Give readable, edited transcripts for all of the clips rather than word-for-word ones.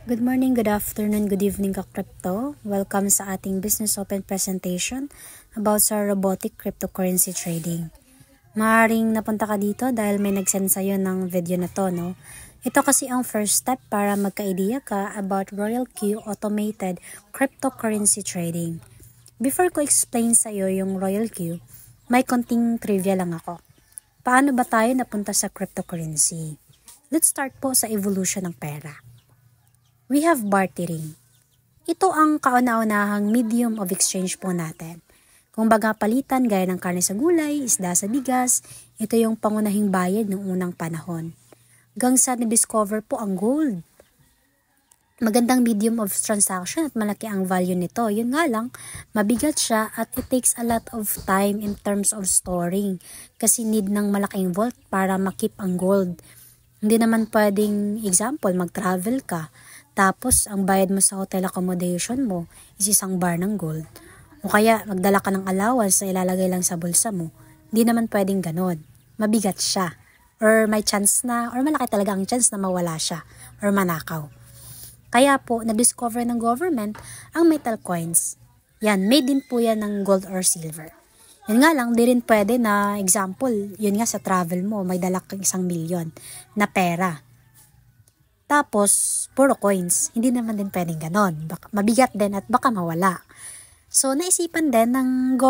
Good morning, good afternoon, good evening ka-crypto. Welcome sa ating Business Open presentation about sa robotic cryptocurrency trading. Maaaring napunta ka dito dahil may nag-send sa'yo ng video na to, no? Ito kasi ang first step para magka-idea ka about RoyalQ automated cryptocurrency trading. Before ko explain sa'yo yung RoyalQ, may konting trivia lang ako. Paano ba tayo napunta sa cryptocurrency? Let's start po sa evolution ng pera. We have bartering. Ito ang kauna-unahang medium of exchange po natin. Kung baga palitan gaya ng karne sa gulay, isda sa bigas, ito yung pangunahing bayad ng unang panahon. Hanggang sa na-discover po ang gold. Magandang medium of transaction at malaki ang value nito. Yun nga lang, mabigat siya at it takes a lot of time in terms of storing. Kasi need ng malaking vault para makip ang gold. Hindi naman pwedeng, example, mag-travel ka. Tapos, ang bayad mo sa hotel accommodation mo is isang bar ng gold. O kaya, magdala ka ng allowance na ilalagay lang sa bulsa mo. Hindi naman pwedeng ganun. Mabigat siya. Or may chance na, or malaki talaga ang chance na mawala siya. Or manakaw. Kaya po, na-discover ng government ang metal coins. Yan, made din po yan ng gold or silver. Yan nga lang, di rin pwede na, example, yun nga sa travel mo, may dala kang 1,000,000 na pera. Tapos, puro coins. Hindi naman din pwedeng ganon. Mabigat din at baka mawala. So, naisipan din ng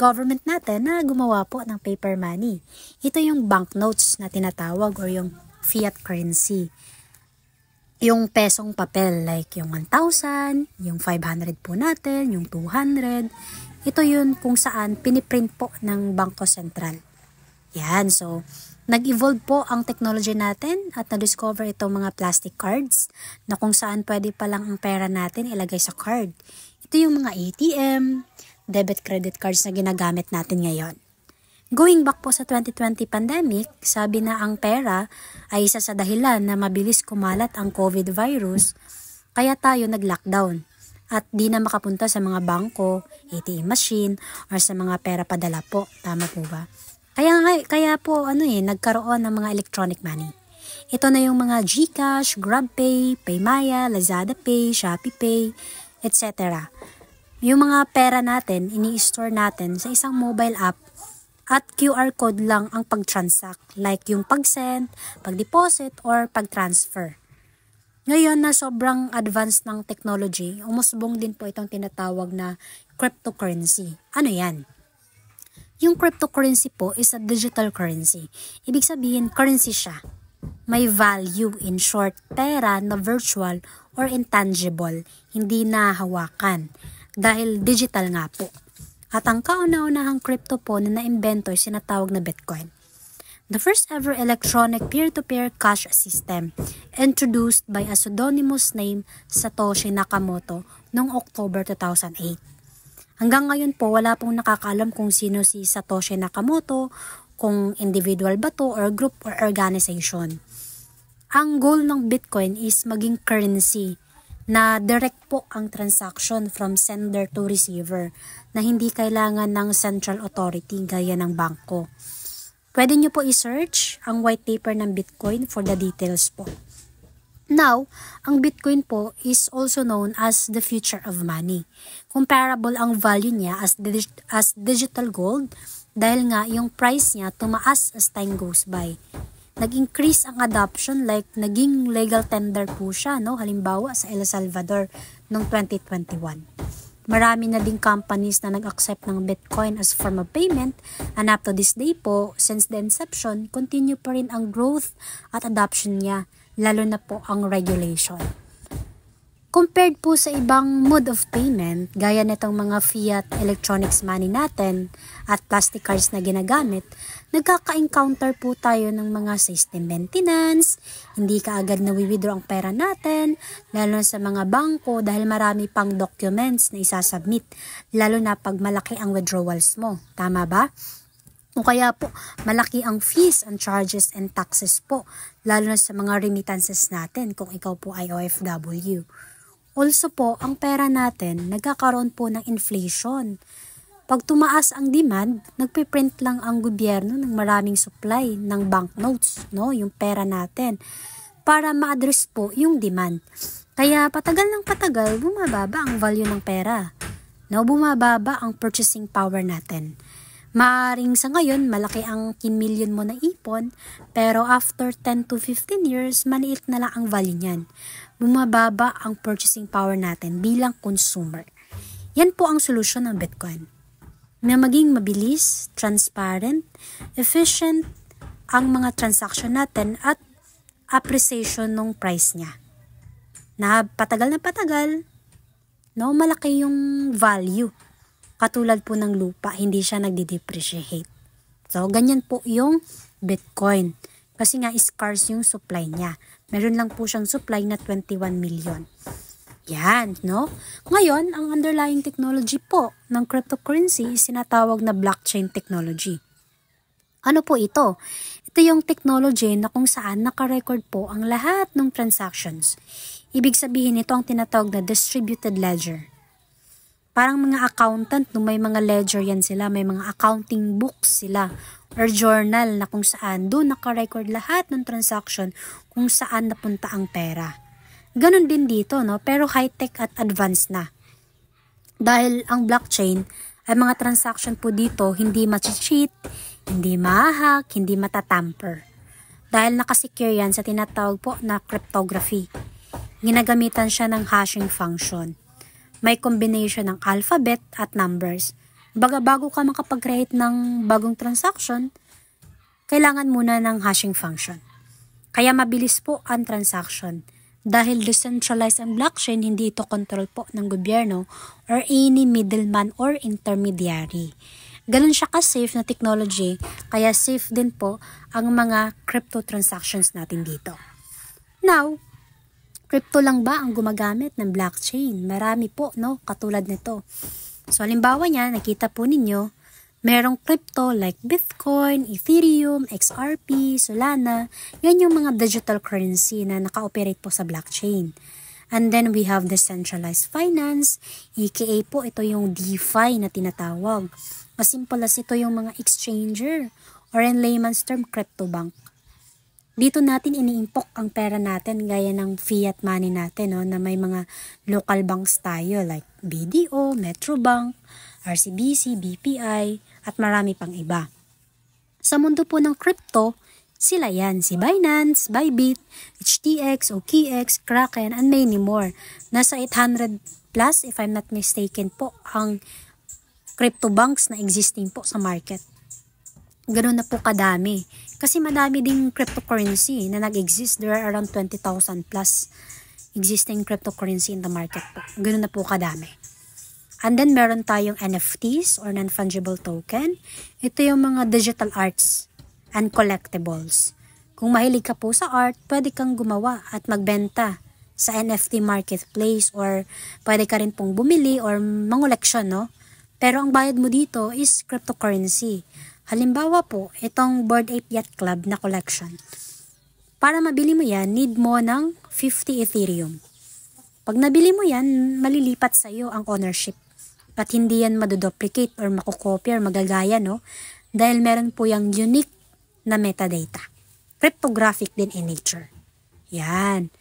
government natin na gumawa po ng paper money. Ito yung banknotes na tinatawag or yung fiat currency. Yung pesong papel like yung 1,000, yung 500 po natin, yung 200. Ito yun kung saan piniprint po ng Bangko Sentral. Yan, so nag-evolve po ang technology natin at na-discover itong mga plastic cards na kung saan pwede pa lang ang pera natin ilagay sa card. Ito yung mga ATM, debit credit cards na ginagamit natin ngayon. Going back po sa 2020 pandemic, sabi na ang pera ay isa sa dahilan na mabilis kumalat ang COVID virus, kaya tayo nag-lockdown at di na makapunta sa mga bangko, ATM machine, or sa mga pera padala po. Tama po ba? Kaya po nagkaroon ng mga electronic money. Ito na yung mga GCash, GrabPay, PayMaya, Lazada Pay, Shopee Pay, etc. Yung mga pera natin, ini-store natin sa isang mobile app at QR code lang ang pag-transact, like yung pag-send, pag-deposit, or pag-transfer. Ngayon na sobrang advanced ng technology, umusbong din po itong tinatawag na cryptocurrency. Ano yan? Yung cryptocurrency po is a digital currency. Ibig sabihin, currency siya. May value, in short, pera na virtual or intangible, hindi nahawakan. Dahil digital nga po. At ang kauna-unahang crypto po na naimbento ay sinatawag na Bitcoin. The first ever electronic peer-to-peer cash system introduced by a pseudonymous name Satoshi Nakamoto noong October 2008. Hanggang ngayon po, wala pong nakakaalam kung sino si Satoshi Nakamoto, kung individual ba to or group or organization. Ang goal ng Bitcoin is maging currency na direct po ang transaction from sender to receiver na hindi kailangan ng central authority gaya ng bangko. Pwede nyo po i-search ang white paper ng Bitcoin for the details po. Now, ang Bitcoin po is also known as the future of money. Comparable ang value niya as digital gold dahil nga yung price niya tumaas as time goes by. Nag-increase ang adoption like naging legal tender po siya, no? Halimbawa sa El Salvador noong 2021. Marami na ding companies na nag-accept ng Bitcoin as form of payment and up to this day po, since the inception, continue pa rin ang growth at adoption niya, lalo na po ang regulation. Compared po sa ibang mode of payment, gaya nitong mga fiat electronics money natin at plastic cards na ginagamit, nagkaka-encounter po tayo ng mga system maintenance, hindi kaagad na-withdraw ang pera natin, lalo sa mga bangko dahil marami pang documents na isasubmit, lalo na pag malaki ang withdrawals mo. Tama ba? O kaya po, malaki ang fees and charges and taxes po, lalo na sa mga remittances natin kung ikaw po ay OFW. Also po, ang pera natin, nagkakaroon po ng inflation. Pag tumaas ang demand, nagpiprint lang ang gobyerno ng maraming supply ng banknotes, no? Yung pera natin, para ma-address po yung demand. Kaya patagal ng patagal, bumababa ang value ng pera. No, bumababa ang purchasing power natin. Maaring sa ngayon, malaki ang kinmilyon mo na ipon, pero after 10 to 15 years, maliit na lang ang value niyan. Bumababa ang purchasing power natin bilang consumer. Yan po ang solusyon ng Bitcoin. Na maging mabilis, transparent, efficient ang mga transaction natin at appreciation ng price niya. Na patagal, no, malaki yung value. Katulad po ng lupa, hindi siya nagde-depreciate. So, ganyan po yung Bitcoin. Kasi nga, scarce yung supply niya. Meron lang po siyang supply na 21 million. Yan, no? Ngayon, ang underlying technology po ng cryptocurrency is sinatawag na blockchain technology. Ano po ito? Ito yung technology na kung saan nakarecord po ang lahat ng transactions. Ibig sabihin, ito ang tinatawag na distributed ledger. Parang mga accountant, no, may mga ledger yan sila, may mga accounting books sila or journal na kung saan doon nakarecord lahat ng transaction kung saan napunta ang pera. Ganon din dito, no? Pero high-tech at advanced na. Dahil ang blockchain ay mga transaction po dito hindi ma-cheat, hindi ma-hack, hindi matatamper. Dahil nakasecure yan sa tinatawag po na cryptography. Ginagamitan siya ng hashing function. May combination ng alphabet at numbers. Bago ka makapag-create ng bagong transaction, kailangan muna ng hashing function. Kaya mabilis po ang transaction. Dahil decentralized ang blockchain, hindi ito control po ng gobyerno or any middleman or intermediary. Ganun siya ka-safe na technology, kaya safe din po ang mga crypto transactions natin dito. Now, crypto lang ba ang gumagamit ng blockchain? Marami po, no? Katulad nito. So, halimbawa niya, nakita po ninyo, merong crypto like Bitcoin, Ethereum, XRP, Solana. Yan yung mga digital currency na naka-operate po sa blockchain. And then, we have decentralized finance, aka po, ito yung DeFi na tinatawag. As simple as ito yung mga exchanger or in layman's term, crypto bank. Dito natin iniimpok ang pera natin gaya ng fiat money natin, no, na may mga local banks tayo like BDO, Metrobank, RCBC, BPI, at marami pang iba. Sa mundo po ng crypto, sila yan, si Binance, Bybit, HTX, OKX, Kraken, and many more. Nasa 800 plus, if I'm not mistaken po, ang crypto banks na existing po sa market. Ganun na po kadami. Kasi madami ding cryptocurrency na nag-exist. There are around 20,000 plus existing cryptocurrency in the market po. Ganun na po kadami. And then meron tayong NFTs or non-fungible token. Ito yung mga digital arts and collectibles. Kung mahilig ka po sa art, pwede kang gumawa at magbenta sa NFT marketplace or pwede ka rin pong bumili or mangoleksyon, no? Pero ang bayad mo dito is cryptocurrency. Halimbawa po, itong Bored Ape Yacht Club na collection. Para mabili mo yan, need mo ng 50 Ethereum. Pag nabili mo yan, malilipat sa iyo ang ownership. At hindi yan madoduplicate or makukopy or magagaya, no? Dahil meron po yung unique na metadata. Cryptographic din in nature. Yan.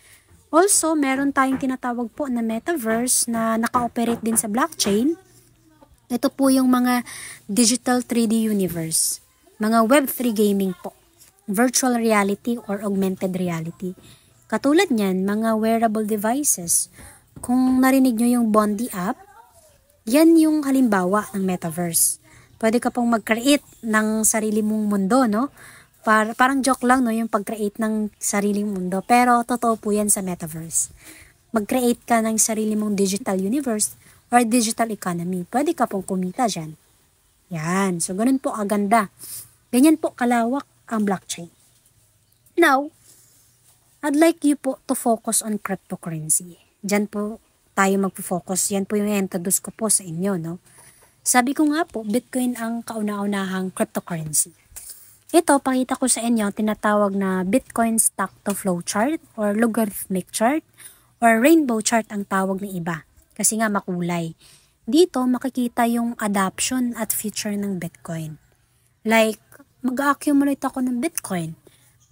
Also, meron tayong tinatawag po na metaverse na naka-operate din sa blockchain. Ito po yung mga digital 3D universe, mga Web3 gaming po, virtual reality or augmented reality. Katulad niyan, mga wearable devices. Kung narinig nyo yung Bondi app, yan yung halimbawa ng metaverse. Pwede ka pong mag-create ng sarili mong mundo, no? Parang joke lang, no, yung pag-create ng sariling mundo. Pero totoo po yan sa metaverse. Mag-create ka ng sarili mong digital universe or digital economy. Pwede ka pong kumita dyan. Yan. So, ganun po aganda. Ganyan po kalawak ang blockchain. Now, I'd like you po to focus on cryptocurrency. Diyan po tayo magpo-focus. Yan po yung introduce ko po sa inyo, no? Sabi ko nga po, Bitcoin ang kauna-unahang cryptocurrency. Ito, pakita ko sa inyo, tinatawag na Bitcoin stock to flow chart or logarithmic chart or rainbow chart ang tawag ng iba. Kasi nga makulay. Dito makikita yung adoption at future ng Bitcoin. Like, mag-accumulate ako ng Bitcoin.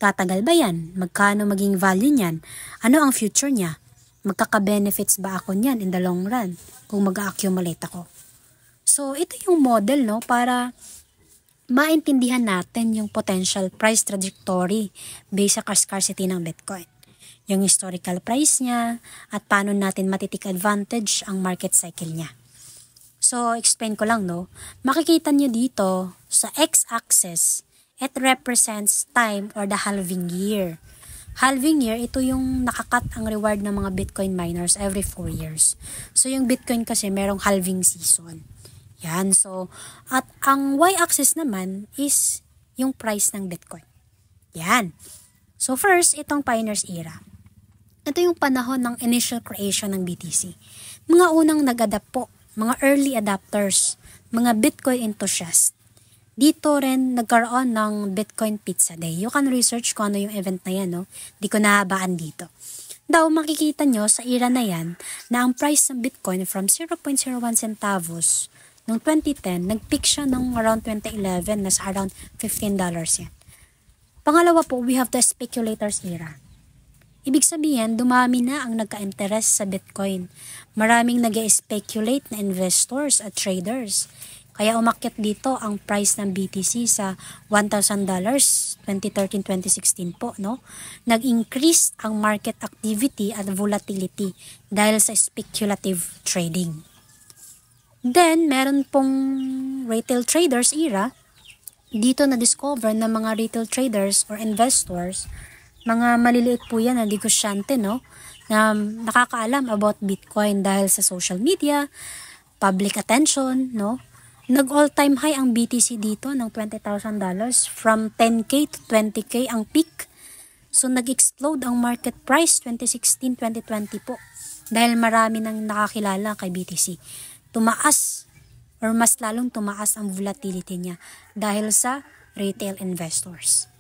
Tatagal ba yan? Magkano maging value niyan? Ano ang future niya? Magkaka-benefits ba ako niyan in the long run kung mag-accumulate ako? So, ito yung model, no, para maintindihan natin yung potential price trajectory based sa scarcity ng Bitcoin. Yung historical price niya at paano natin matitik advantage ang market cycle niya. So, explain ko lang, no. Makikita niyo dito sa x-axis, it represents time or the halving year. Halving year, ito yung nakakat ang reward ng mga Bitcoin miners every 4 years. So, yung Bitcoin kasi merong halving season. Yan. So, at ang y-axis naman is yung price ng Bitcoin. Yan. So, first, itong Pioneers Era. Ito yung panahon ng initial creation ng BTC. Mga unang nag-adapt po, mga early adapters, mga Bitcoin enthusiasts. Dito rin nagkaroon ng Bitcoin Pizza Day. You can research kung ano yung event na yan, no? Di ko nahabaan dito. Daw makikita nyo sa era na yan na ang price ng Bitcoin from 0.01 centavos noong 2010, nag-peak siya noong around 2011 na sa around $15 yan. Pangalawa po, we have the speculators era. Ibig sabihin, dumami na ang nagka-interest sa Bitcoin. Maraming nag-speculate na investors at traders. Kaya umakyat dito ang price ng BTC sa $1,000 2013-2016 po, no? Nag-increase ang market activity at volatility dahil sa speculative trading. Then, meron pong retail traders era. Dito na-discover na mga retail traders or investors, mga maliliit po yan na negosyante, no? Na nakakaalam about Bitcoin dahil sa social media, public attention, no? Nag-all-time high ang BTC dito ng $20,000 from 10K to 20K ang peak. So, nag-explode ang market price 2016-2020 po dahil marami nang nakakilala kay BTC. Tumaas or mas lalong tumaas ang volatility niya dahil sa retail investors.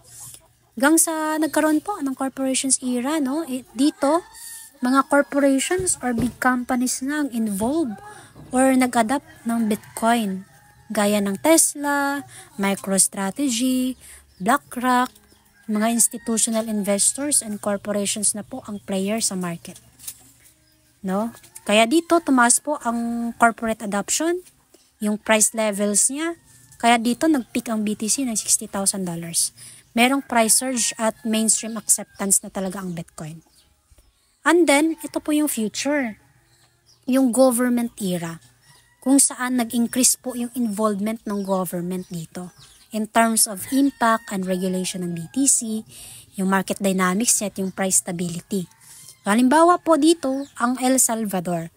Hanggang sa nagkaroon po ng corporations era, no? Dito, mga corporations or big companies na ang involved or nag-adapt ng Bitcoin. Gaya ng Tesla, MicroStrategy, BlackRock, mga institutional investors and corporations na po ang player sa market. No? Kaya dito, tumaas po ang corporate adoption, yung price levels niya. Kaya dito, nag-peak ang BTC ng $60,000. Merong price surge at mainstream acceptance na talaga ang Bitcoin. And then, ito po yung future. Yung government era. Kung saan nag-increase po yung involvement ng government dito in terms of impact and regulation ng BTC, yung market dynamics at yung price stability. Halimbawa po dito, ang El Salvador.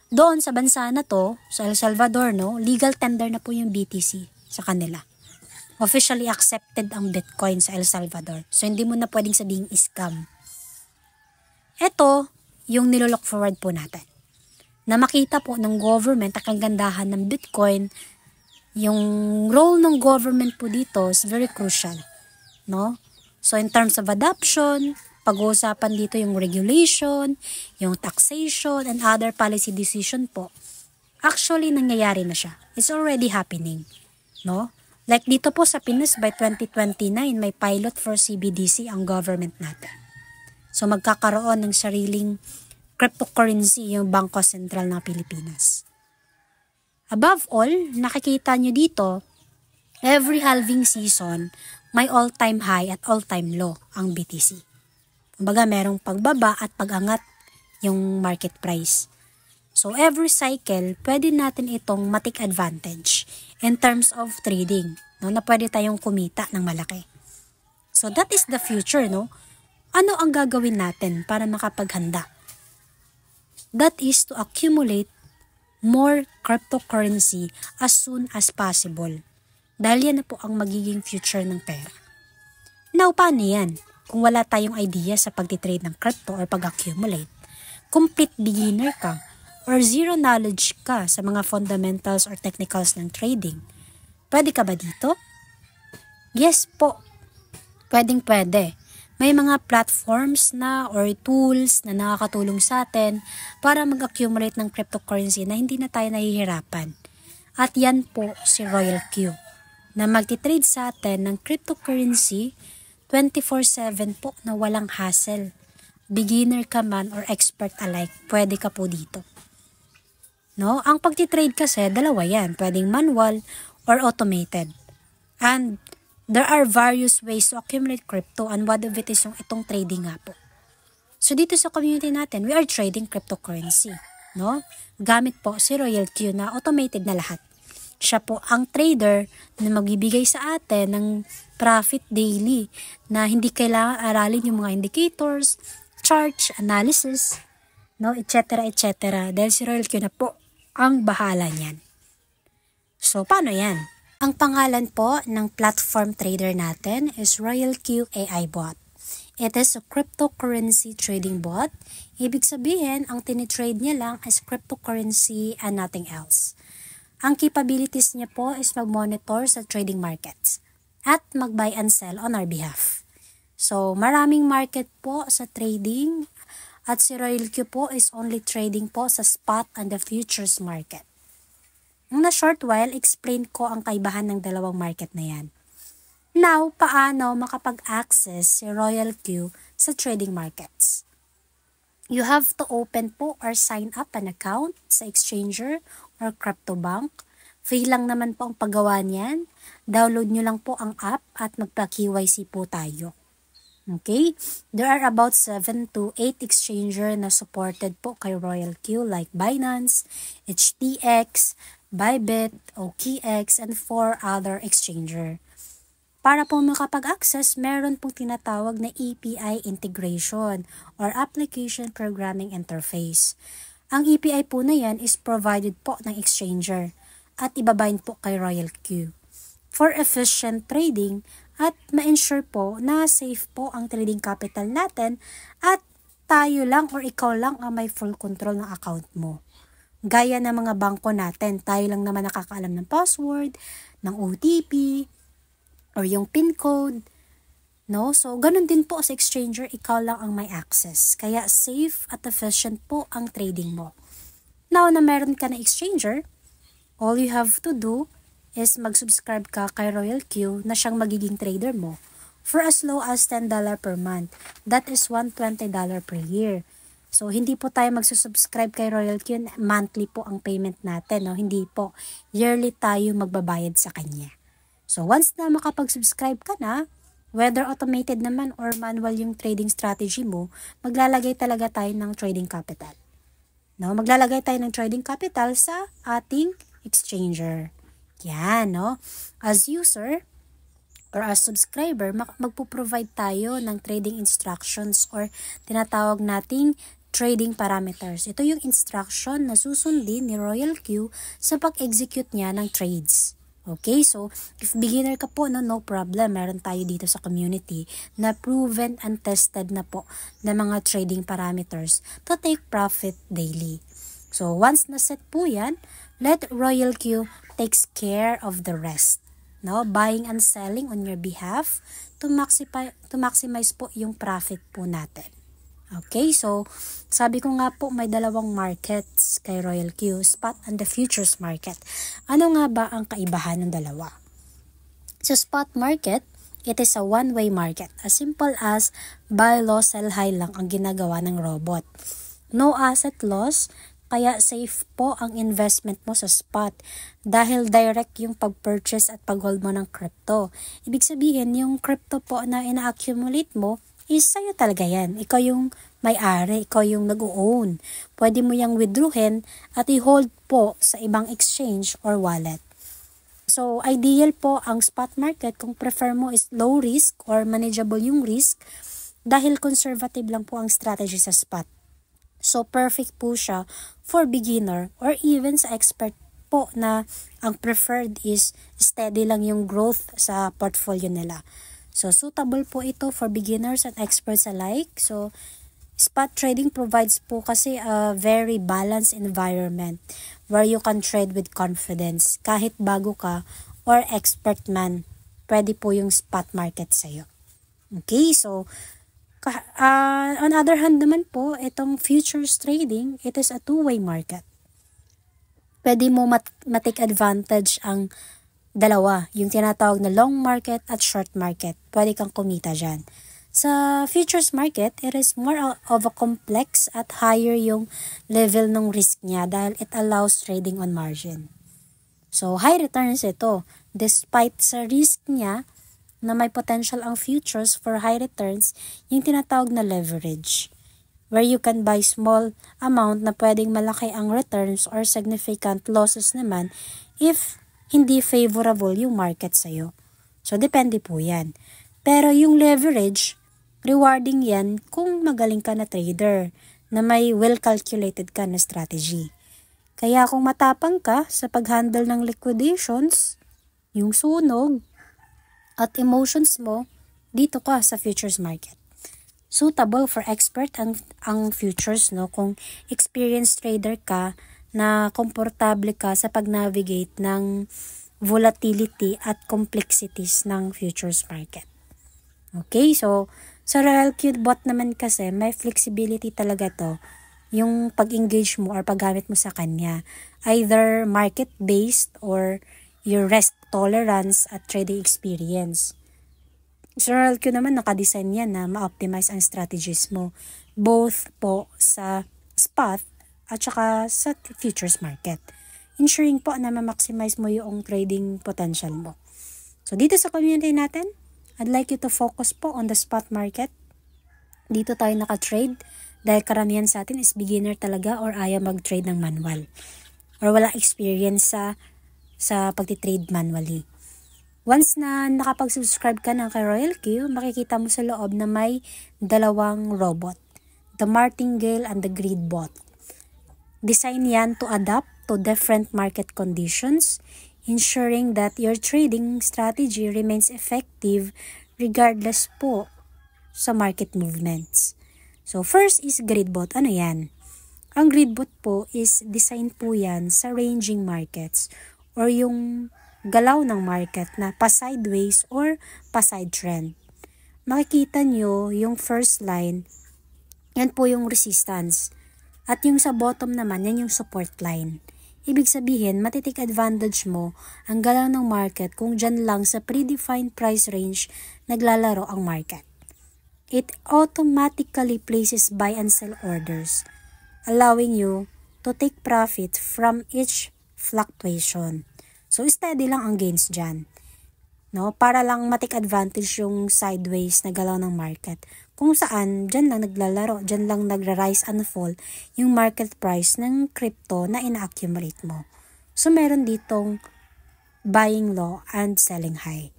Doon sa bansa na to, sa El Salvador, no, legal tender na po yung BTC sa kanila. Officially accepted ang Bitcoin sa El Salvador. So, hindi mo na pwedeng sabihing scam. Ito, yung nilolook forward po natin. Na makita po ng government ang kagandahan ng Bitcoin, yung role ng government po dito is very crucial, no? So in terms of adoption, pag-uusapan dito yung regulation, yung taxation, and other policy decision po. Actually, nangyayari na siya. It's already happening, no? Like dito po sa Pinas, by 2029, may pilot for CBDC ang government natin. So magkakaroon ng sariling cryptocurrency yung Bangko Sentral ng Pilipinas. Above all, nakikita nyo dito, every halving season, may all-time high at all-time low ang BTC. Kumbaga, merong pagbaba at pagangat yung market price. So, every cycle, pwede natin itong matik advantage in terms of trading, no? Na pwede tayong kumita ng malaki. So, that is the future, no? Ano ang gagawin natin para makapaghanda? That is to accumulate more cryptocurrency as soon as possible. Dahil yan na po ang magiging future ng pera. Now, paano yan? Kung wala tayong idea sa pagtitrade ng crypto or pag-accumulate, complete beginner ka or zero knowledge ka sa mga fundamentals or technicals ng trading, pwede ka ba dito? Yes po. Pwedeng-pwede. May mga platforms na or tools na nakakatulong sa atin para mag-accumulate ng cryptocurrency na hindi na tayo nahihirapan. At yan po si Royal Q na magtitrade sa atin ng cryptocurrency 24/7 po na walang hassle. beginner ka man or expert alike, pwede ka po dito. No? Ang pagtitrade kasi, dalawa yan. Pwedeng manual or automated. And there are various ways to accumulate crypto and one of it is yung itong trading nga po. So dito sa community natin, we are trading cryptocurrency. No? Gamit po si Royal Q na automated na lahat. Siya po ang trader na magbibigay sa atin ng profit daily na hindi kailangan aralin yung mga indicators, charts, analysis, no, etc. Dahil si Royal Q na po ang bahala niyan. So, paano yan? Ang pangalan po ng platform trader natin is Royal Q AI Bot. It is a cryptocurrency trading bot. Ibig sabihin, ang tinitrade niya lang is cryptocurrency and nothing else. Ang capabilities niya po is mag-monitor sa trading markets at mag-buy and sell on our behalf. So, maraming market po sa trading at si Royal Q po is only trading po sa spot and the futures market. Na short while, explain ko ang kaibahan ng dalawang market na yan. Now, paano makapag-access si Royal Q sa trading markets? You have to open po or sign up an account sa exchanger or crypto bank. Free lang naman po ang paggawa niyan. Download nyo lang po ang app at magpa-KYC po tayo. Okay? There are about 7 to 8 exchanger na supported po kay Royal Q like Binance, HTX, Bybit, OKX, and 4 other exchanger. Para po makapag-access, meron pong tinatawag na API integration or Application Programming Interface. Ang API po na yan is provided po ng exchanger at ibabind po kay Royal Q for efficient trading at ma-ensure po na safe po ang trading capital natin at tayo lang or ikaw lang ang may full control ng account mo. Gaya ng mga bangko natin, tayo lang naman nakakaalam ng password, ng OTP, or yung PIN code, no? So, ganun din po sa exchanger, ikaw lang ang may access. Kaya, safe at efficient po ang trading mo. Now, na meron ka na exchanger, all you have to do is mag-subscribe ka kay Royal Q na siyang magiging trader mo for as low as $10 per month. That is $120 per year. So, hindi po tayo magsusubscribe kay Royal Q, monthly po ang payment natin, no? Hindi po. Yearly tayo magbabayad sa kanya. So, once na makapag-subscribe ka na, whether automated naman or manual yung trading strategy mo, maglalagay talaga tayo ng trading capital. No? Maglalagay tayo ng trading capital sa ating exchanger. Yan, no? As user or as subscriber, magpo-provide tayo ng trading instructions or tinatawag nating trading parameters. Ito yung instruction na susundin ni Royal Q sa pag-execute niya ng trades. Okay, so if beginner ka po, no problem. Meron tayo dito sa community na proven and tested na po na mga trading parameters to take profit daily. So once na set po yan, let Royal Q takes care of the rest. No, buying and selling on your behalf to maximize po yung profit po natin. Okay, so sabi ko nga po may dalawang markets kay Royal Q, spot and the futures market. Ano nga ba ang kaibahan ng dalawa? So spot market, it is a one-way market. As simple as buy low, sell high lang ang ginagawa ng robot. No asset loss, kaya safe po ang investment mo sa spot dahil direct yung pag-purchase at pag-hold mo ng crypto. Ibig sabihin, yung crypto po na ina-accumulate mo is sa'yo talaga yan. Ikaw yung may-ari, ikaw yung nag-own. Pwede mo yung withdrawin at i-hold po sa ibang exchange or wallet. So, ideal po ang spot market kung prefer mo is low risk or manageable yung risk dahil conservative lang po ang strategy sa spot. So, perfect po siya for beginner or even sa expert po na ang preferred is steady lang yung growth sa portfolio nila. So, suitable po ito for beginners and experts alike. So, spot trading provides po kasi a very balanced environment where you can trade with confidence. Kahit bago ka or expert man, pwede po yung spot market sa'yo. Okay, so, on other hand naman po, itong futures trading, it is a two-way market. Pwede mo ma-take advantage ang dalawa, yung tinatawag na long market at short market. Pwede kang kumita dyan. Sa futures market, it is more of a complex at higher yung level ng risk niya dahil it allows trading on margin. So, high returns ito. Despite sa risk niya na may potential ang futures for high returns, yung tinatawag na leverage, where you can buy small amount na pwedeng malaki ang returns or significant losses naman if hindi favorable yung market sa'yo. So, depende po yan. Pero yung leverage, rewarding yan kung magaling ka na trader na may well-calculated ka na strategy. Kaya kung matapang ka sa pag-handle ng liquidations, yung sunog, at emotions mo, dito ka sa futures market. Suitable for expert ang futures, no? Kung experienced trader ka na komportable ka sa pag-navigate ng volatility at complexities ng futures market. Okay, so sa RoyalQ bot naman kasi may flexibility talaga to yung pag-engage mo or paggamit mo sa kanya. Either market-based or your risk tolerance at trading experience. Sa RoyalQ naman nakadesign yan na ma-optimize ang strategies mo both po sa spot at saka sa futures market. Ensuring po na ma-maximize mo yung trading potential mo. So dito sa community natin, I'd like you to focus po on the spot market. Dito tayo naka-trade dahil karamihan sa atin is beginner talaga or ayaw mag-trade ng manual or wala experience sa pagtitrade manually. Once na nakapag-subscribe ka na kay RoyalQ, makikita mo sa loob na may dalawang robot, the Martingale and the Greedbot. Design yan to adapt to different market conditions, ensuring that your trading strategy remains effective regardless po sa market movements. So first is Greedbot. Ano yan? Ang Greedbot po is design po yan sa ranging markets or yung galaw ng market na pa-sideways or pa-side trend. Makikita nyo yung first line, yan po yung resistance. At yung sa bottom naman, yan yung support line. Ibig sabihin, matitik advantage mo ang galaw ng market kung dyan lang sa predefined price range naglalaro ang market. It automatically places buy and sell orders, allowing you to take profit from each fluctuation. So, steady lang ang gains dyan. No? Para lang matik advantage yung sideways na galaw ng market. Kung saan, dyan lang naglalaro, dyan lang nagra-rise and fall yung market price ng crypto na ina-accumulate mo. So, meron ditong buying low and selling high.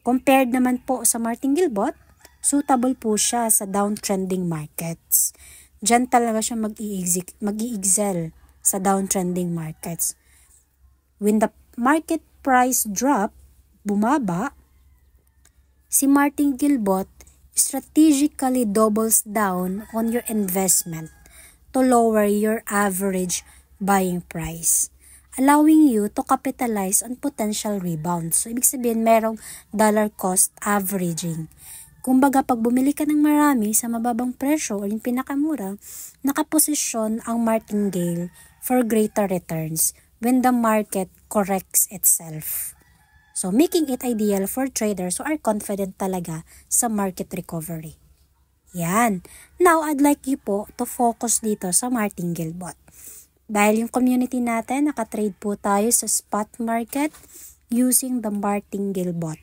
Compared naman po sa Martingale bot, suitable po siya sa downtrending markets. Dyan talaga siya mag-i-excel sa downtrending markets. When the market price drop, bumaba, si Martingale bot strategically doubles down on your investment to lower your average buying price, allowing you to capitalize on potential rebounds. So, ibig sabihin, merong dollar cost averaging. Kumbaga, pag bumili ka ng marami sa mababang presyo o yung pinakamura, nakaposisyon ang Martingale for greater returns when the market corrects itself. So, making it ideal for traders who are confident talaga sa market recovery. Yan. Now, I'd like you po to focus dito sa Martingale bot. Dahil yung community natin, nakatrade po tayo sa spot market using the Martingale bot.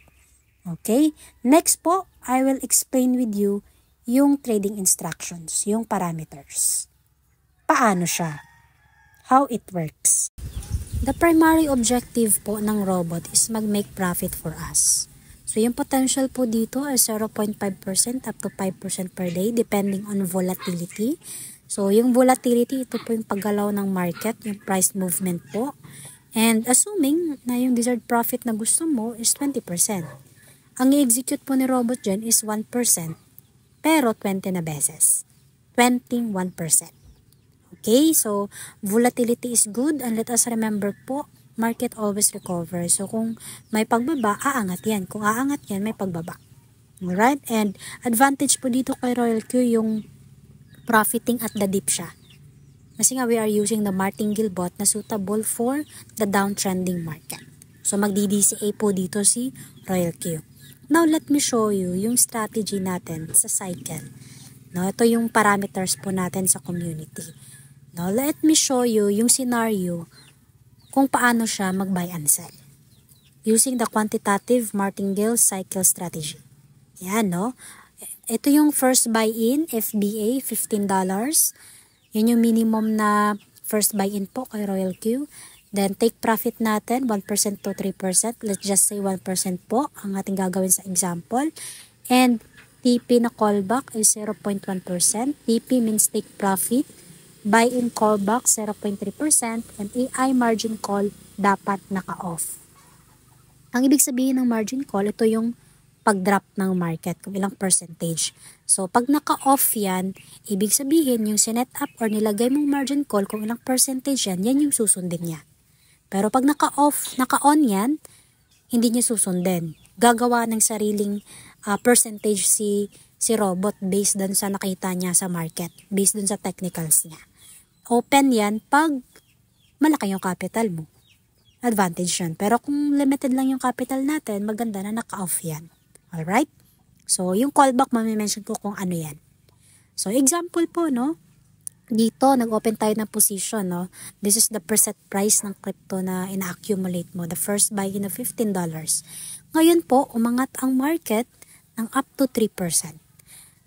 Okay? Next po, I will explain with you yung trading instructions, yung parameters. Paano siya? How it works? The primary objective po ng robot is mag-make profit for us. So, yung potential po dito ay 0.5% up to 5% per day depending on volatility. So, yung volatility, ito po yung paggalaw ng market, yung price movement po. And assuming na yung desired profit na gusto mo is 20%. Ang i-execute po ni robot dyan is 1%, pero 20 na beses. 21%. Okay, so volatility is good and let us remember po, market always recovers. So kung may pagbaba, aangat yan. Kung aangat yan, may pagbaba. Alright, and advantage po dito kay RoyalQ yung profiting at the dip siya. Kasi nga we are using the Martingale bot na suitable for the downtrending market. So magdi-DCA po dito si RoyalQ. Now, let me show you yung strategy natin sa cycle. No, ito yung parameters po natin sa community. No, let me show you yung scenario kung paano siya mag-buy and sell using the quantitative martingale cycle strategy. Yan, no? Ito yung first buy-in, FBA, $15. Yan yung minimum na first buy-in po kay Royal Q. Then, take profit natin, 1% to 3%. Let's just say 1% po ang ating gagawin sa example. And, TP na callback is 0.1%. TP means take profit. Buy-in callback, 0.3%. And AI margin call, dapat naka-off. Ang ibig sabihin ng margin call, ito yung pag-drop ng market, kung ilang percentage. So, pag naka-off yan, ibig sabihin yung sinet up or nilagay mong margin call, kung ilang percentage yan, yan yung susundin niya. Pero pag naka-off, naka-on yan, hindi niya susundin. Gagawa ng sariling percentage si robot based dun sa nakita niya sa market, based dun sa technicals niya. Open yan pag malaki yung capital mo. Advantage yun. Pero kung limited lang yung capital natin, maganda na naka-off yan. Alright? So, yung callback, mamimension ko kung ano yan. So, example po, no? Dito, nag-open tayo ng position, no? This is the preset price ng crypto na ina-accumulate mo. The first buy-in of $15. Ngayon po, umangat ang market ng up to 3%.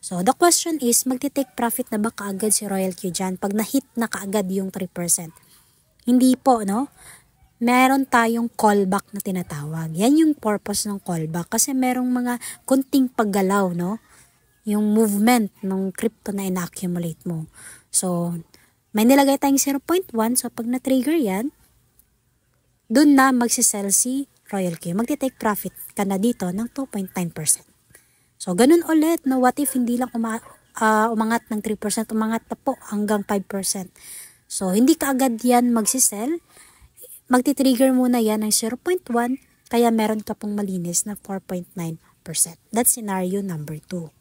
So, the question is, magti-take profit na ba kaagad si Royal Q dyan pag na-hit na kaagad yung 3%? Hindi po, no? Meron tayong callback na tinatawag. Yan yung purpose ng callback kasi merong mga kunting paggalaw, no? Yung movement ng crypto na ina-accumulate mo. So, may nilagay tayong 0.1. So, pag na-trigger yan, dun na magsisell si Royal Q. Magti-take profit ka na dito ng 2.9%. So, ganun ulit, no? What if hindi lang umangat ng 3%, umangat na po hanggang 5%. So, hindi ka agad yan magsisell. Magti-trigger muna yan ng 0.1, kaya meron ka pong malinis na 4.9%. That's scenario number 2.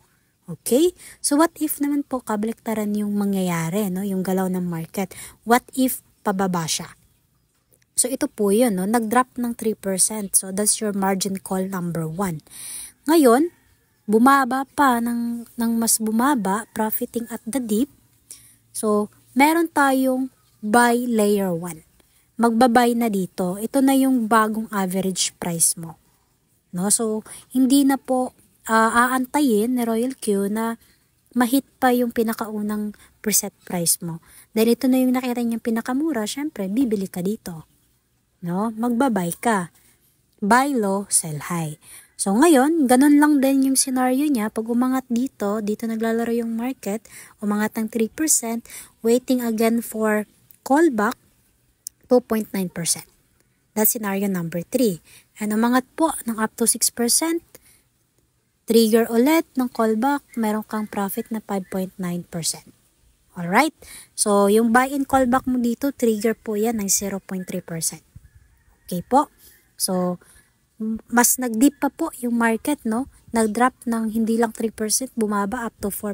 Okay? So, what if naman po kabaliktaran yung mangyayari, no? Yung galaw ng market? What if pababa siya? So, ito po yun, no? Nag-drop ng 3%. So, that's your margin call number 1. Ngayon, bumaba pa ng mas bumaba, profiting at the dip. So, meron tayong buy layer 1. Magbabay na dito. Ito na yung bagong average price mo. No? So, hindi na po aantayin ni Royal Q na mahit pa yung pinakaunang preset price mo. Dahil ito na yung nakita niyang pinakamura, syempre, bibili ka dito. No? Magbabay ka. Buy low, sell high. So, ngayon, ganun lang din yung scenario niya. Pag umangat dito naglalaro yung market, umangat ng 3%, waiting again for callback, 2.9%. That's scenario number 3. And umangat po ng up to 6%, trigger ulit ng callback, meron kang profit na 5.9%. Alright? So, yung buy-in callback mo dito, trigger po yan ng 0.3%. Okay po? So, mas nag-dip pa po yung market, no? Nag-drop ng hindi lang 3%, bumaba up to 4%.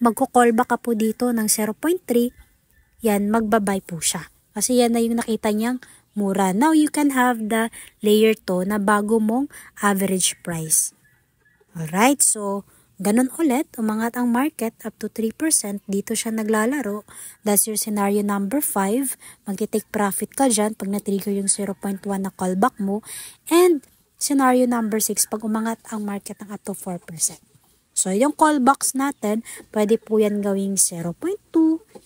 Magko-callback ka po dito ng 0.3%, yan, magbabay po siya. Kasi yan na yung nakita niyang mura. Now, you can have the layer 2 na bago mong average price. Alright, so, ganun ulit, umangat ang market up to 3%, dito siya naglalaro. That's your scenario number 5. Magti-take profit ka dyan pag na-trigger yung 0.1 na callback mo. And, scenario number 6, pag umangat ang market ng up to 4%. So, yung callbacks natin, pwede po yan gawing 0.2,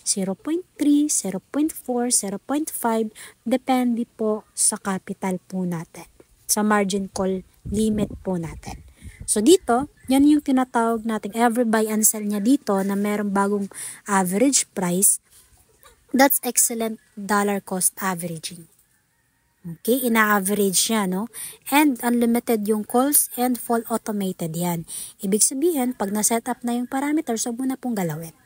0.3, 0.4, 0.5, depende po sa capital po natin, sa margin call limit po natin. So, dito, yan yung tinatawag natin every buy and sell niya dito na merong bagong average price. That's excellent dollar cost averaging. Okay, ina-average siya, no? And unlimited yung calls and full automated yan. Ibig sabihin, pag na-set up na yung parameters, huwag mo na pong galawin.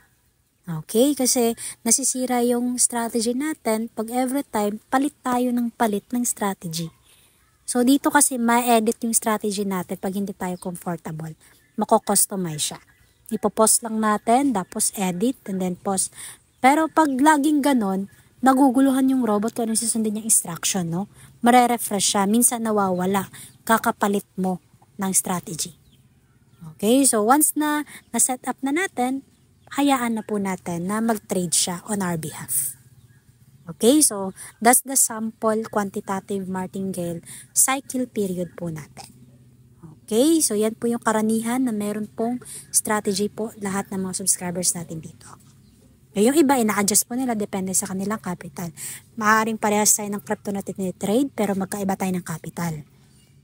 Okay, kasi nasisira yung strategy natin pag every time palit tayo ng palit ng strategy. So, dito kasi ma-edit yung strategy natin pag hindi tayo comfortable. Mako-customize siya. Ipopost lang natin, tapos edit, and then post. Pero pag laging ganon, naguguluhan yung robot kung ano susundin niyang instruction, no? Mare-refresh siya, minsan nawawala. kakapalit mo ng strategy. Okay, so once na na-set up na natin, hayaan na po natin na mag-trade siya on our behalf. Okay, so that's the sample quantitative martingale cycle period po natin. Okay, so yan po yung karanihan na meron pong strategy po lahat ng mga subscribers natin dito. Yung iba, ina-adjust po nila depende sa kanilang capital. Maaaring parehas tayo ng crypto na trade pero magkaiba tayo ng capital.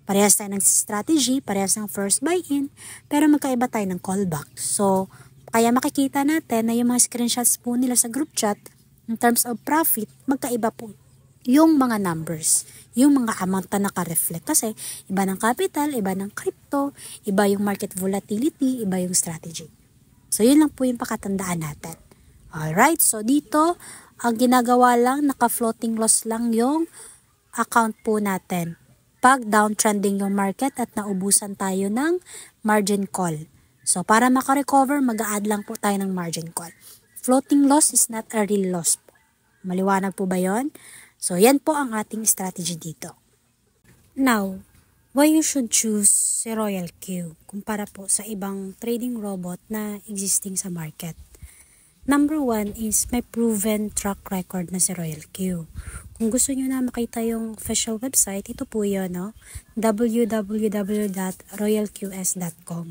Parehas tayo ng strategy, parehas ng first buy-in, pero magkaiba tayo ng callback. So, kaya makikita natin na yung mga screenshots po nila sa group chat, in terms of profit, magkaiba po yung mga numbers, yung mga amount na naka-reflect. Kasi iba ng capital, iba ng crypto, iba yung market volatility, iba yung strategy. So, yun lang po yung pakatandaan natin. Alright, so dito, ang ginagawa lang, naka-floating loss lang yung account po natin. Pag downtrending yung market at naubusan tayo ng margin call. So, para makarecover, mag-a-add lang po tayo ng margin call. Floating loss is not a real loss po. Maliwanag po ba yon? So, yan po ang ating strategy dito. Now, why you should choose si Royal Q kumpara po sa ibang trading robot na existing sa market? Number 1 is may proven track record na si Royal Q. Kung gusto nyo na makita yung official website, ito po yun, no? www.royalqs.com.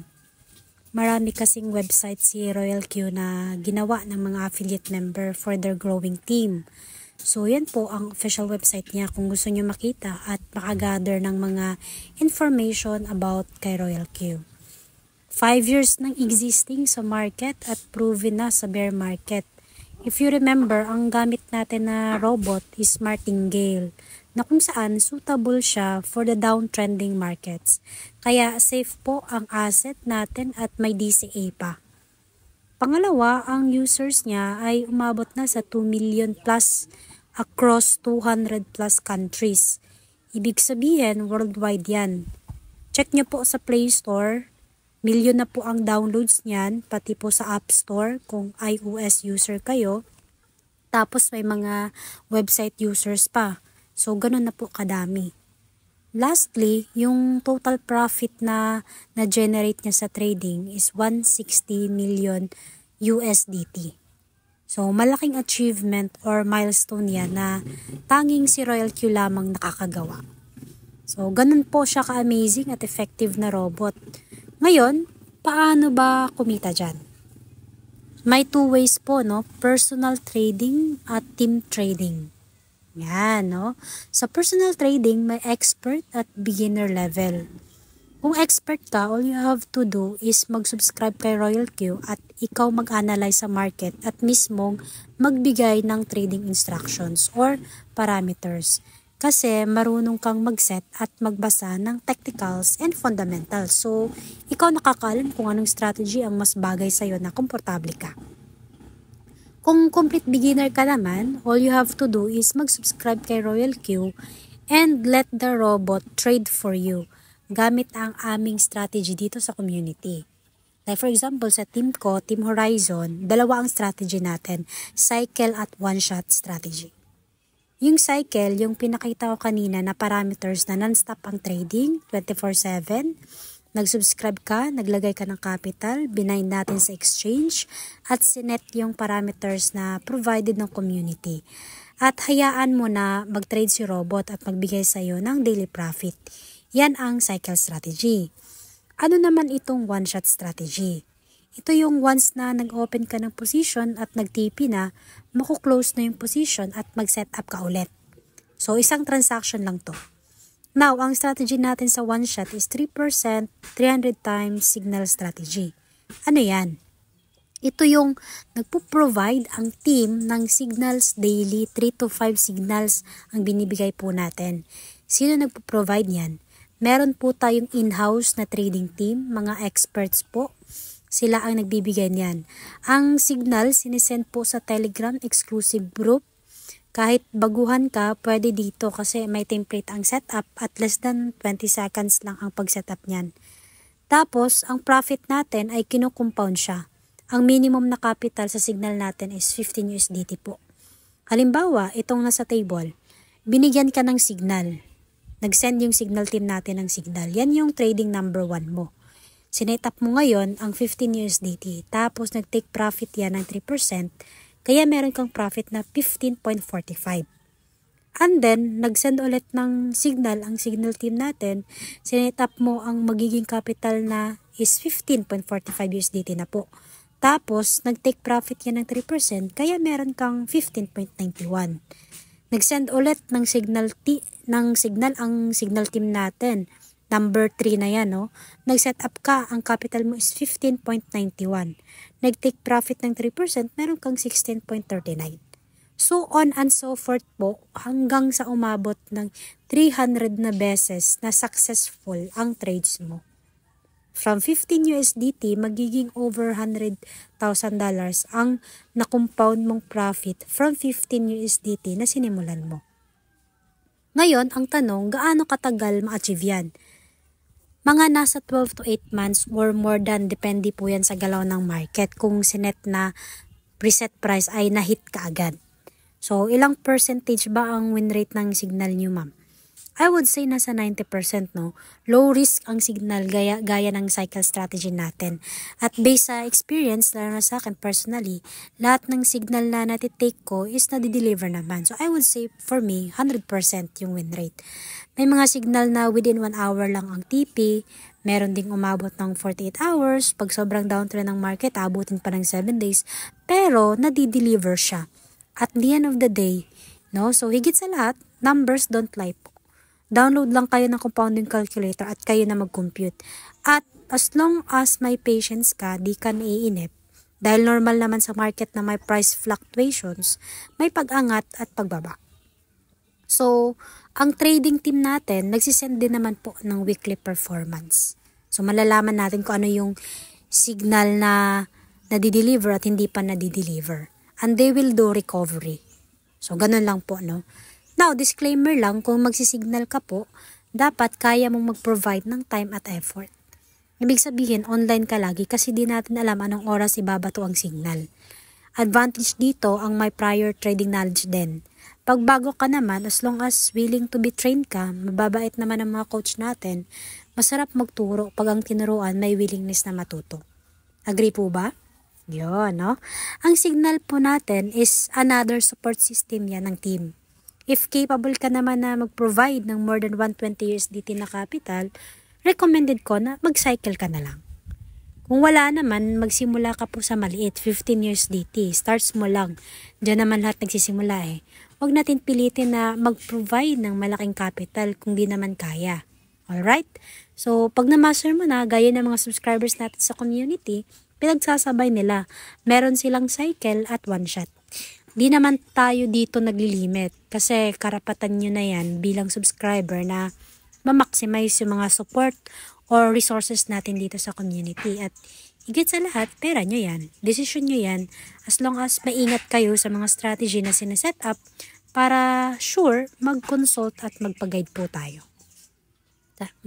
Marami kasing website si Royal Q na ginawa ng mga affiliate member for their growing team. So, yan po ang official website niya kung gusto nyo makita at makagather ng mga information about kay Royal Q. 5 years nang existing sa market at proven na sa bear market. If you remember, ang gamit natin na robot is Martingale, na kung saan suitable siya for the downtrending markets. Kaya safe po ang asset natin at may DCA pa. Pangalawa, ang users niya ay umabot na sa 2 million plus across 200 plus countries. Ibig sabihin, worldwide yan. Check nyo po sa Play Store. Milyon na po ang downloads niyan, pati po sa App Store kung iOS user kayo. Tapos may mga website users pa. So, ganun na po kadami. Lastly, yung total profit na na-generate niya sa trading is 160 million USDT. So, malaking achievement or milestone yan na tanging si Royal Q lamang nakakagawa. So, ganun po siya ka-amazing at effective na robot. Ngayon, paano ba kumita dyan? May 2 ways po, no? Personal trading at team trading. Yan, no? Sa personal trading, may expert at beginner level. Kung expert ka, all you have to do is mag-subscribe kay Royal Q at ikaw mag-analyze sa market at mismong magbigay ng trading instructions or parameters. Kasi marunong kang mag-set at magbasa ng technicals and fundamentals. So, ikaw nakakaalam kung anong strategy ang mas bagay sa'yo na komportable ka. Kung complete beginner ka naman, all you have to do is mag-subscribe kay Royal Q and let the robot trade for you gamit ang aming strategy dito sa community. Like for example, sa team ko, Team Horizon, 2 ang strategy natin, cycle at one-shot strategy. Yung cycle, yung pinakita ko kanina na parameters na non-stop ang trading, 24/7. Nag-subscribe ka, naglagay ka ng capital, binind natin sa exchange, at sinet yung parameters na provided ng community. At hayaan mo na mag-trade si robot at magbigay sa'yo ng daily profit. Yan ang cycle strategy. Ano naman itong one-shot strategy? Ito yung once na nag-open ka ng position at nag-TP na, maku-close na yung position at mag-set up ka ulit. So, isang transaction lang to. Now, ang strategy natin sa one shot is 3%, 300 times signal strategy. Ano yan? Ito yung nagpo-provide ang team ng signals daily, 3 to 5 signals ang binibigay po natin. Sino nagpo-provide yan? Meron po tayong in-house na trading team, mga experts po. Sila ang nagbibigay niyan. Ang signal, sinisend po sa Telegram exclusive group. Kahit baguhan ka, pwede dito kasi may template ang setup at less than 20 seconds lang ang pag-setup niyan. Tapos, ang profit natin ay kinukompound siya. Ang minimum na capital sa signal natin is 15 USDT po. Halimbawa, itong nasa table, binigyan ka ng signal. Nag-send yung signal team natin ng signal. Yan yung trading number 1 mo. Sinet up mo ngayon ang 15 USDT. Tapos nag-take profit yan ng 3%. Kaya meron kang profit na 15.45. And then, nag-send ulit ng signal ang signal team natin. Sinet up mo ang magiging capital na is 15.45 USDT na po. Tapos, nag-take profit yan ng 3%, kaya meron kang 15.91. Nag-send ulit ng signal ang signal team natin. Number 3 na yan, no? Nag-set up ka, ang capital mo is 15.91. Nag-take profit ng 3%, meron kang 16.39. So on and so forth po, hanggang sa umabot ng 300 na beses na successful ang trades mo. From 15 USDT, magiging over $100,000 ang na-compound mong profit from 15 USDT na sinimulan mo. Ngayon, ang tanong, gaano katagal ma-achieve yan? Mga nasa 12 to 8 months or more than, depende po yan sa galaw ng market kung sinet na preset price ay na-hit ka agad. So, ilang percentage ba ang win rate ng signal nyo, ma'am? I would say nasa 90%, no? Low risk ang signal gaya ng cycle strategy natin. At based sa experience, lalo na sa akin personally, lahat ng signal na natitake ko is nadi-deliver naman. So I would say for me, 100% yung win rate. May mga signal na within 1 hour lang ang TP, meron ding umabot ng 48 hours, pag sobrang downtrend ng market, abutin pa ng 7 days, pero nadi-deliver siya. At the end of the day, no? So higit sa lahat, numbers don't lie po. Download lang kayo ng compounding calculator at kayo na mag-compute. At as long as may patience ka, di ka naiinip. Dahil normal naman sa market na may price fluctuations, may pag-angat at pagbaba. So, ang trading team natin, nagsisend din naman po ng weekly performance. So, malalaman natin kung ano yung signal na nadi-deliver at hindi pa nadi-deliver. And they will do recovery. So, ganun lang po, no? Now, disclaimer lang, kung magsisignal ka po, dapat kaya mong mag-provide ng time at effort. Ibig sabihin, online ka lagi kasi di natin alam anong oras ibabato ang signal. Advantage dito ang may prior trading knowledge din. Pag bago ka naman, as long as willing to be trained ka, mababait naman ang mga coach natin, masarap magturo pag ang tinuruan may willingness na matuto. Agree po ba? Yun, no? Ang signal po natin is another support system yan ng team. If capable ka naman na mag-provide ng more than 120 USDT na capital, recommended ko na mag-cycle ka na lang. Kung wala naman, magsimula ka po sa maliit, 15 USDT. Starts mo lang. Diyan naman lahat nagsisimula eh. Huwag natin pilitin na mag-provide ng malaking capital kung di naman kaya. Alright? So, pag na-master mo na, gaya ng mga subscribers natin sa community, pinagsasabay nila. Meron silang cycle at one shot. Di naman tayo dito naglilimit kasi karapatan nyo na yan bilang subscriber na ma-maximize yung mga support or resources natin dito sa community. At higit sa lahat, pera nyo yan. Decision nyo yan as long as maingat kayo sa mga strategy na sineset up para sure mag-consult at magpag-guide po tayo.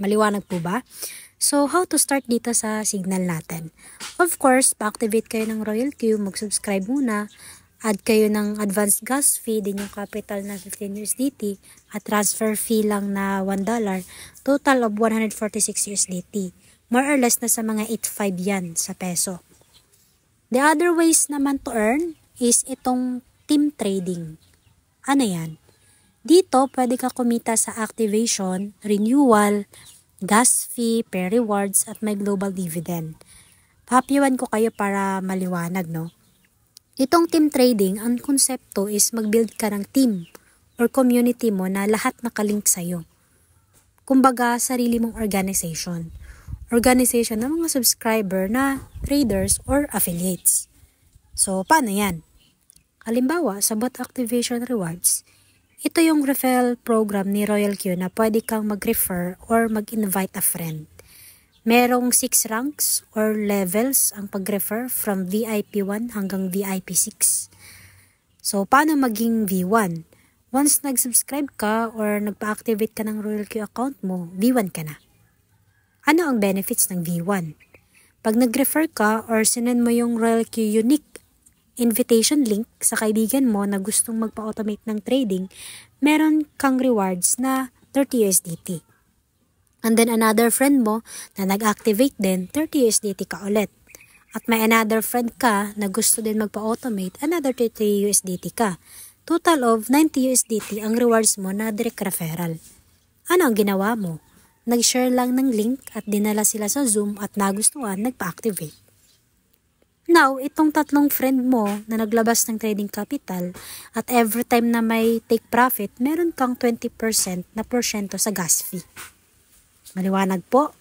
Maliwanag po ba? So, how to start dito sa signal natin? Of course, pa-activate kayo ng Royal Q, mag-subscribe muna, add kayo ng advanced gas fee, din yung capital na 15 USDT at transfer fee lang na $1, total of 146 USDT. More or less na sa mga 8.5 yan sa peso. The other ways naman to earn is itong team trading. Ano yan? Dito, pwede ka kumita sa activation, renewal, gas fee, pair rewards, at may global dividend. Pahapiwan ko kayo para maliwanag, no? Itong team trading, ang konsepto is mag-build ka ng team or community mo na lahat nakalink sa'yo. Kumbaga, sarili mong organization. Organization ng mga subscriber na traders or affiliates. So, paano yan? Halimbawa, sa bot activation rewards, ito yung referral program ni Royal Q na pwede kang mag-refer or mag-invite a friend. Merong 6 ranks or levels ang pag-refer from VIP 1 hanggang VIP 6. So, paano maging V1? Once nag-subscribe ka or nagpa-activate ka ng Royal Q account mo, V1 ka na. Ano ang benefits ng V1? Pag nag-refer ka or sinend mo yung Royal Q unique invitation link sa kaibigan mo na gustong magpa-automate ng trading, meron kang rewards na 30 USDT. And then another friend mo na nag-activate din, 30 USDT ka ulit. At may another friend ka na gusto din magpa-automate, another 30 USDT ka. Total of 90 USDT ang rewards mo na direct referral. Ano ang ginawa mo? Nag-share lang ng link at dinala sila sa Zoom at nagustuhan, nagpa-activate. Now, itong tatlong friend mo na naglabas ng trading capital at every time na may take profit, meron kang 20% na porsyento sa gas fee. Maliwanag po.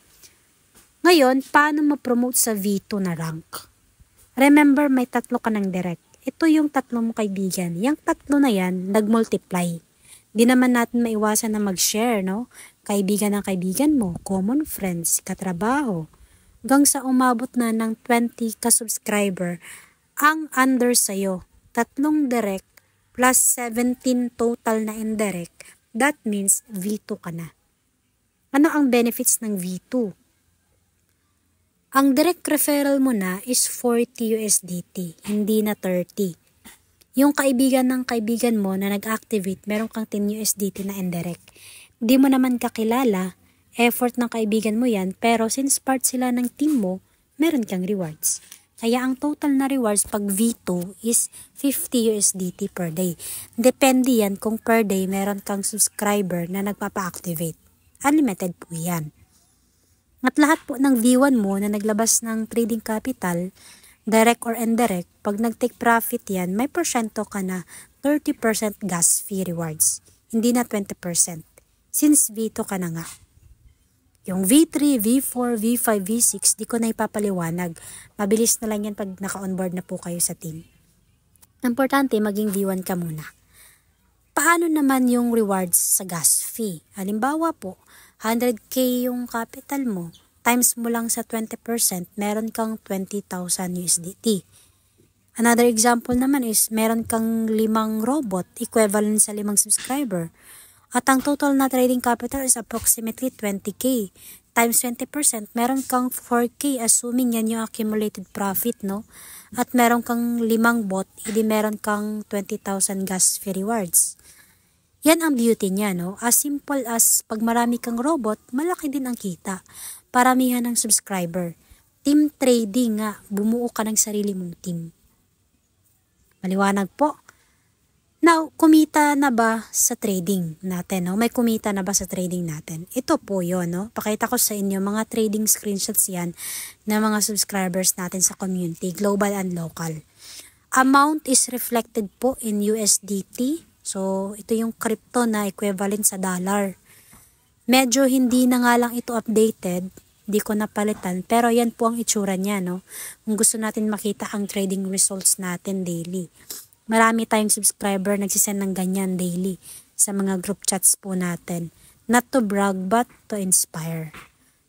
Ngayon, paano ma-promote sa V2 na rank? Remember, may tatlo ka ng direct. Ito yung tatlo mo kaibigan. Yung tatlo na yan, nag-multiply. Di naman natin maiwasan na mag-share, no? Kaibigan ng kaibigan mo, common friends, katrabaho. Hanggang sa umabot na ng 20 ka-subscriber, ang under sa'yo, tatlong direct plus 17 total na indirect, that means V2 ka na. Ano ang benefits ng V2? Ang direct referral mo na is 40 USDT, hindi na 30. Yung kaibigan ng kaibigan mo na nag-activate, meron kang 10 USDT na indirect. Di mo naman kakilala, effort ng kaibigan mo yan, pero since part sila ng team mo, meron kang rewards. Kaya ang total na rewards pag V2 is 50 USDT per day. Depende yan kung per day meron kang subscriber na nagpapa-activate. Unlimited po yan. At lahat po ng V1 mo na naglabas ng trading capital, direct or indirect, pag nag-take profit yan, may porsyento ka na 30% gas fee rewards. Hindi na 20%. Since V2 ka na nga. Yung V3, V4, V5, V6, di ko na ipapaliwanag. Mabilis na lang yan pag naka-onboard na po kayo sa team. Importante, maging V1 ka muna. Paano naman yung rewards sa gas fee? Halimbawa po, 100k yung capital mo, times mo lang sa 20%, meron kang 20,000 USDT. Another example naman is, meron kang 5 robot, equivalent sa 5 subscriber. At ang total na trading capital is approximately 20k. Times 20%, meron kang 4k, assuming yan yung accumulated profit, no? At meron kang 5 bot, hindi meron kang 20,000 gas fee rewards. Yan ang beauty niya, no? As simple as pag marami kang robot, malaki din ang kita. Paramihan ng subscriber. Team trading nga, bumuo ka ng sarili mong team. Maliwanag po. Now, kumita na ba sa trading natin, no? May kumita na ba sa trading natin? Ito po yun, no? Pakita ko sa inyo, mga trading screenshots yan na mga subscribers natin sa community, global and local. Amount is reflected po in USDT. So, ito yung crypto na equivalent sa dollar. Medyo hindi na nga lang ito updated, di ko napalitan, pero yan po ang itsura niya, no? Kung gusto natin makita ang trading results natin daily. Marami tayong subscriber nagsisend ng ganyan daily sa mga group chats po natin. Not to brag, but to inspire.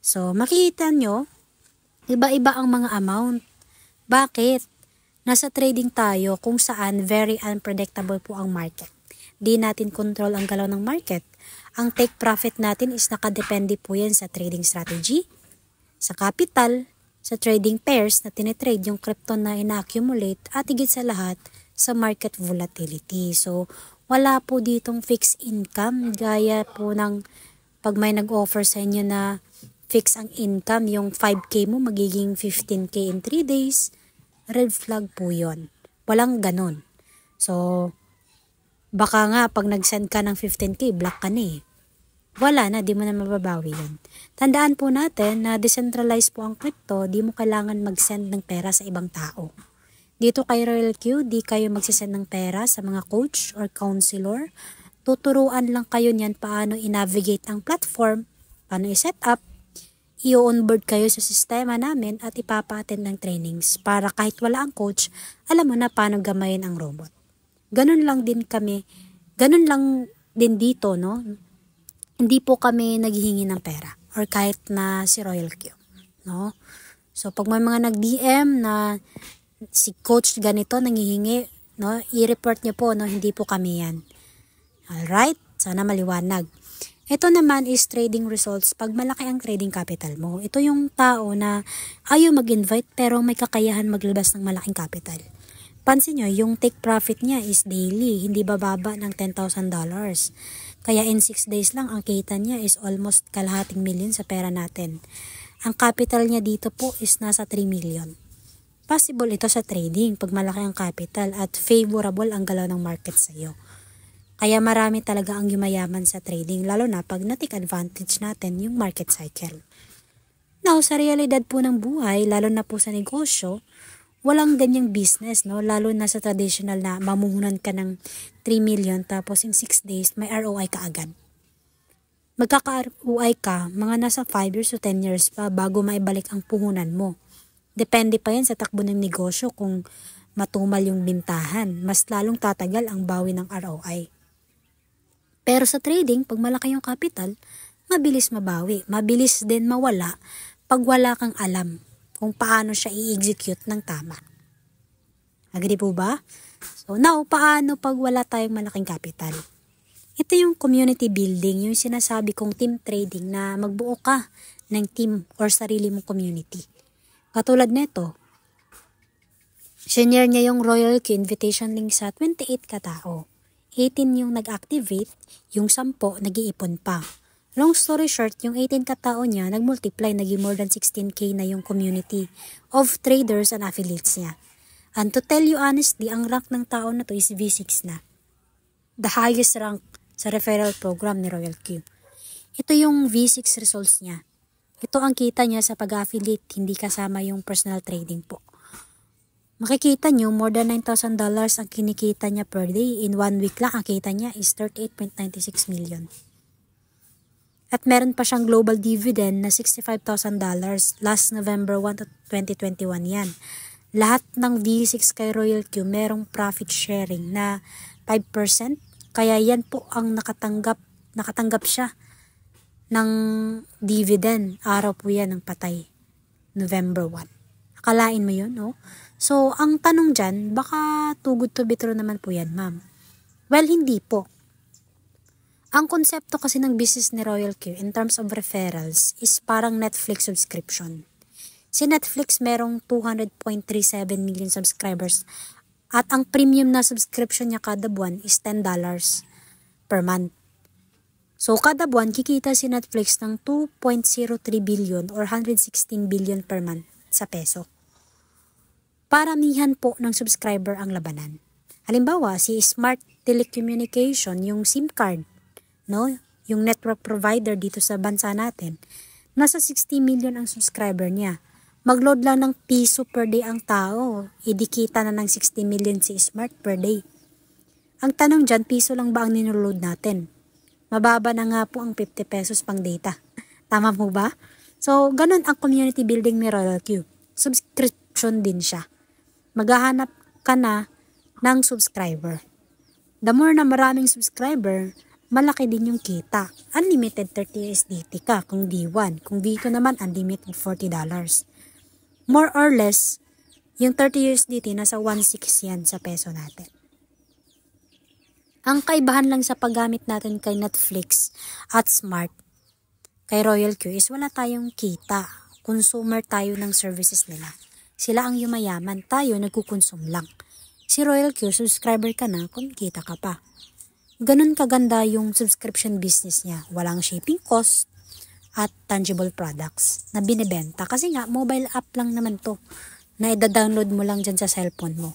So, makikita nyo, iba-iba ang mga amount. Bakit? Nasa trading tayo kung saan very unpredictable po ang market. Di natin control ang galaw ng market. Ang take profit natin is nakadepende po yan sa trading strategy, sa capital, sa trading pairs na tinitrade yung crypto na ina-accumulate at higit sa lahat sa market volatility. So, wala po ditong fixed income gaya po ng pag may nag-offer sa inyo na fix ang income, yung 5k mo magiging 15k in 3 days, red flag po yon. Walang ganon. So, baka nga pag nag-send ka ng 15k, black ka na eh. Wala na, di mo na mababawi yun. Tandaan po natin na decentralized po ang crypto, di mo kailangan mag-send ng pera sa ibang tao. Dito kay Royal Q, di kayo magsisend ng pera sa mga coach or counselor. Tuturuan lang kayo niyan paano i-navigate ang platform, paano i-set up, i-onboard kayo sa sistema namin at ipapa-attend ng trainings para kahit wala ang coach, alam mo na paano gamayin ang robot. Ganun lang din kami, ganun lang din dito, no? Hindi po kami naghihingi ng pera or kahit na si Royal Q, no? So, pag may mga nag-DM na si coach ganito nanghihingi, no? I-report niyo po, no? Hindi po kami yan. Alright? Sana maliwanag. Ito naman is trading results pag malaki ang trading capital mo. Ito yung tao na ayaw mag-invite pero may kakayahan maglabas ng malaking capital. Pansin nyo, yung take profit niya is daily, hindi bababa ng $10,000. Kaya in 6 days lang ang kita niya is almost kalahating milyon sa pera natin. Ang capital niya dito po is nasa 3 million. Possible ito sa trading pag malaki ang capital at favorable ang galaw ng market sa iyo. Kaya marami talaga ang yumayaman sa trading lalo na pag na-take advantage natin yung market cycle. Now, sa realidad po ng buhay, lalo na po sa negosyo, walang ganyang business, no? Lalo na sa traditional na mamuhunan ka ng 3 million tapos in 6 days may ROI ka agad. Magkaka-ROI ka mga nasa 5 years to 10 years pa bago maibalik ang puhunan mo. Depende pa yan sa takbo ng negosyo kung matumal yung bintahan. Mas lalong tatagal ang bawi ng ROI. Pero sa trading, pag malaki yung capital, mabilis mabawi. Mabilis din mawala pag wala kang alam kung paano siya i-execute ng tama. Agree po ba? So now, paano pag wala tayong malaking capital? Ito yung community building, yung sinasabi kong team trading na magbuo ka ng team or sarili mong community. Katulad nito, senior niya yung Royal Q invitation link sa 28 katao. 18 yung nag-activate, yung 10 nag-iipon pa. Long story short, yung 18 katao niya nag-multiply, naging more than 16K na yung community of traders and affiliates niya. And to tell you honestly, ang rank ng tao na to is V6 na. The highest rank sa referral program ni Royal Q. Ito yung V6 results niya. Ito ang kita niya sa pag-affiliate, hindi kasama yung personal trading po. Makikita nyo, more than $9,000 ang kinikita niya per day. In 1 week lang, ang kita niya is 38.96 million. At meron pa siyang global dividend na $65,000 last November 1 to 2021 yan. Lahat ng V6 kay Royal Q merong profit sharing na 5%. Kaya yan po ang nakatanggap siya ng dividend. Araw po yan ng patay. November 1. Akalain mo yun, no? So, ang tanong dyan, baka too good to be true naman po yan, ma'am. Well, hindi po. Ang konsepto kasi ng business ni Royal Q in terms of referrals is parang Netflix subscription. Si Netflix merong 200.37 million subscribers at ang premium na subscription niya kada buwan is $10 per month. So, kada buwan, kikita si Netflix ng 2.03 billion or 116 billion per month sa peso. Paramihan po ng subscriber ang labanan. Halimbawa, si Smart Telecommunication, yung SIM card, no? Yung network provider dito sa bansa natin, nasa 60 million ang subscriber niya. Mag-load lang ng piso per day ang tao, idikita na ng 60 million si Smart per day. Ang tanong dyan, piso lang ba ang ninoload natin? Mababa na nga po ang 50 pesos pang data. Tama mo ba? So, ganun ang community building ni Royal Q. Subscription din siya. Maghahanap ka na ng subscriber. The more na maraming subscriber, malaki din yung kita. Unlimited 30 USDT ka kung D1. Kung D2 naman, unlimited $40. More or less, yung 30 USDT nasa 1.6 yan sa peso natin. Ang kaibahan lang sa paggamit natin kay Netflix at Smart, kay Royal Q is wala tayong kita. Consumer tayo ng services nila. Sila ang yumayaman, tayo nagkukonsume lang. Si Royal Q, subscriber ka na, kumikita ka pa. Ganun kaganda yung subscription business niya. Walang shipping cost at tangible products na binibenta. Kasi nga, mobile app lang naman to na ida-download mo lang dyan sa cellphone mo.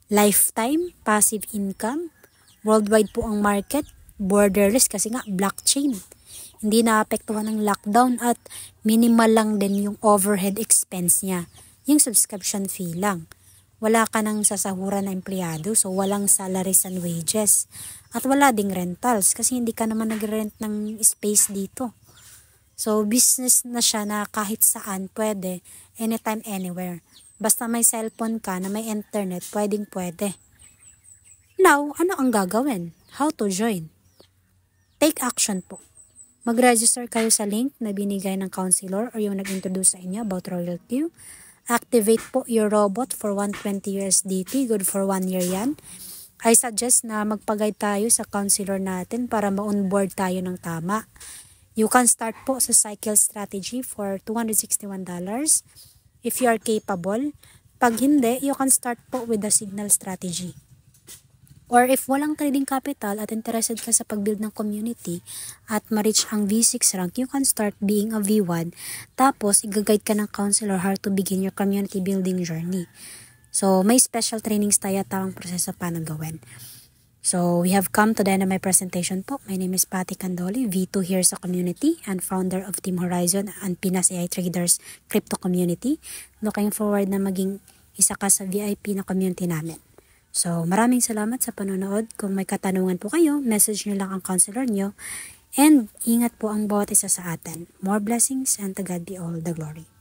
Lifetime, passive income, worldwide po ang market, borderless kasi nga blockchain. Hindi naapektuhan ng lockdown at minimal lang din yung overhead expense niya. Yung subscription fee lang. Wala ka nang sasahuran na empleyado, so walang salaries and wages. At wala ding rentals kasi hindi ka naman nag-rent ng space dito. So business na siya na kahit saan pwede, anytime, anywhere. Basta may cellphone ka na may internet, pwede. Now, ano ang gagawin? How to join? Take action po. Mag-register kayo sa link na binigay ng counselor or yung nag-introduce sa inyo about Royal Q. Activate po your robot for 120 USDT. Good for 1 year yan. I suggest na magpag-guide tayo sa counselor natin para ma-onboard tayo ng tama. You can start po sa cycle strategy for $261 if you are capable. Pag hindi, you can start po with the signal strategy. Or if walang trading capital at interested ka sa pag-build ng community at ma-reach ang V6 rank, you can start being a V1. Tapos, i-guide ka ng counselor how to begin your community building journey. So, may special trainings tayo at tamang proseso paano gawin. So, we have come to the end of my presentation po. My name is Patty Candoli, V2 here sa community and founder of Team Horizon and Pinas AI Traders Crypto Community. Looking forward na maging isa ka sa VIP na community namin. So, maraming salamat sa panonood. Kung may katanungan po kayo, message nyo lang ang counselor nyo. And ingat po ang bawat isa sa atin. More blessings and to God be all the glory.